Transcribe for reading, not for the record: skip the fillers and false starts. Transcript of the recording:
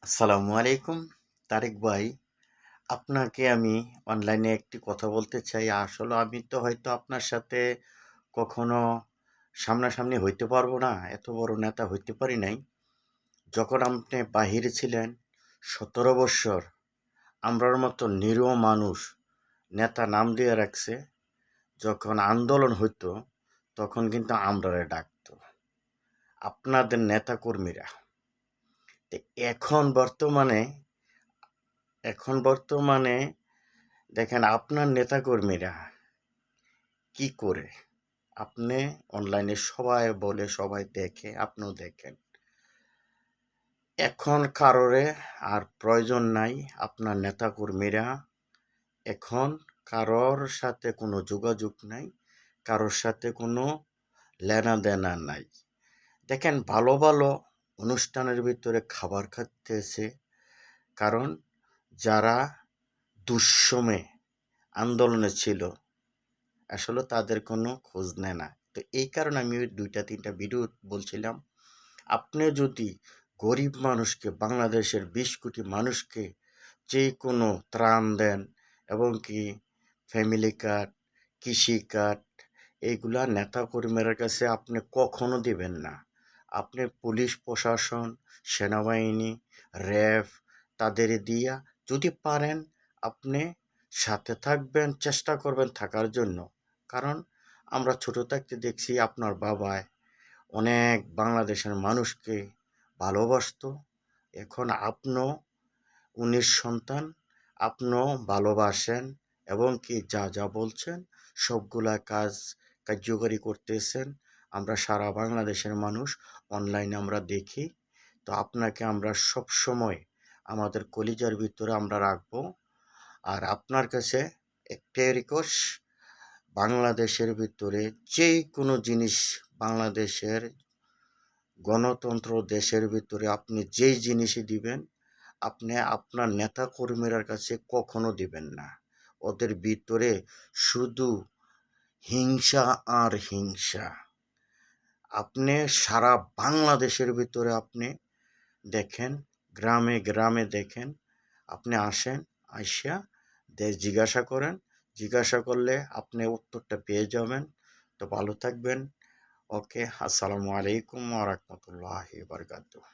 আসসালামু আলাইকুম তারেক ভাই। আপনাকে আমি অনলাইনে একটি কথা বলতে চাই। আসলে আমি তো হয়তো আপনার সাথে কখনো সামনাসামনি হইতে পারবো না, এত বড় নেতা হইতে পারি নাই। যখন আপনি বাহিরে ছিলেন 17 বৎসর, আমরার মতো নিরীহ মানুষ নেতা নাম দিয়ে রাখছে। যখন আন্দোলন হইতো তখন কিন্তু আমরারে ডাকতো আপনাদের নেতা কর্মীরা। তো এখন বর্তমানে দেখেন আপনার নেতাকর্মীরা কি করে। আপনি অনলাইনে সবাই বলে, সবাই দেখে, আপনিও দেখেন। এখন কারোরে আর প্রয়োজন নাই। আপনার নেতাকর্মীরা এখন কারোর সাথে কোনো যোগাযোগ নাই, কারোর সাথে কোনো লেনা দেনা নাই। দেখেন, ভালো ভালো অনুষ্ঠানের ভিতরে খাবার খাইতেছে, কারণ যারা দুঃসময়ে আন্দোলনে ছিল আসলে তাদের কোনো খোঁজ নেয় না। তো এই কারণে আমি ওই ২টা ৩টা ভিডিও বলছিলাম, আপনি যদি গরিব মানুষকে, বাংলাদেশের ২০ কোটি মানুষকে যে কোনো ত্রাণ দেন, এবং কি ফ্যামিলি কার্ড, কৃষি কার্ড, এইগুলা নেতাকর্মীর কাছে আপনি কখনো দিবেন না। আপনি পুলিশ প্রশাসন, সেনাবাহিনী, র্যাব তাদের দিয়া যদি পারেন আপনি সাথে থাকবেন, চেষ্টা করবেন থাকার জন্য। কারণ আমরা ছোট থাকতে দেখছি আপনার বাবায় অনেক বাংলাদেশের মানুষকে ভালোবাসতো। এখন আপনিও উনির সন্তান, আপনিও ভালোবাসেন, এবং কি যা যা বলছেন সবগুলা কাজ কার্যকরী করতেছেন। আমরা সারা বাংলাদেশের মানুষ অনলাইনে আমরা দেখি। তো আপনাকে আমরা সব সময় আমাদের কলিজার ভিতরে আমরা রাখবো। আর আপনার কাছে একটাই রিকোয়েস্ট, বাংলাদেশের ভিতরে যে কোনো জিনিস, বাংলাদেশের গণতন্ত্র দেশের ভিতরে আপনি যেই জিনিসই দিবেন, আপনি আপনার নেতা কর্মীর কাছে কখনো দিবেন না। ওদের ভিতরে শুধু হিংসা আর হিংসা। আপনি সারা বাংলাদেশের ভিতরে আপনি দেখেন, গ্রামে গ্রামে দেখেন, আপনি আসেন, আইসা দেশ জিজ্ঞাসা করেন, জিজ্ঞাসা করলে আপনি উত্তরটা পেয়ে যাবেন। তো ভালো থাকবেন। ওকে, আসসালামু আলাইকুম ওয়া রাহমাতুল্লাহি ওয়া বারাকাতুহু।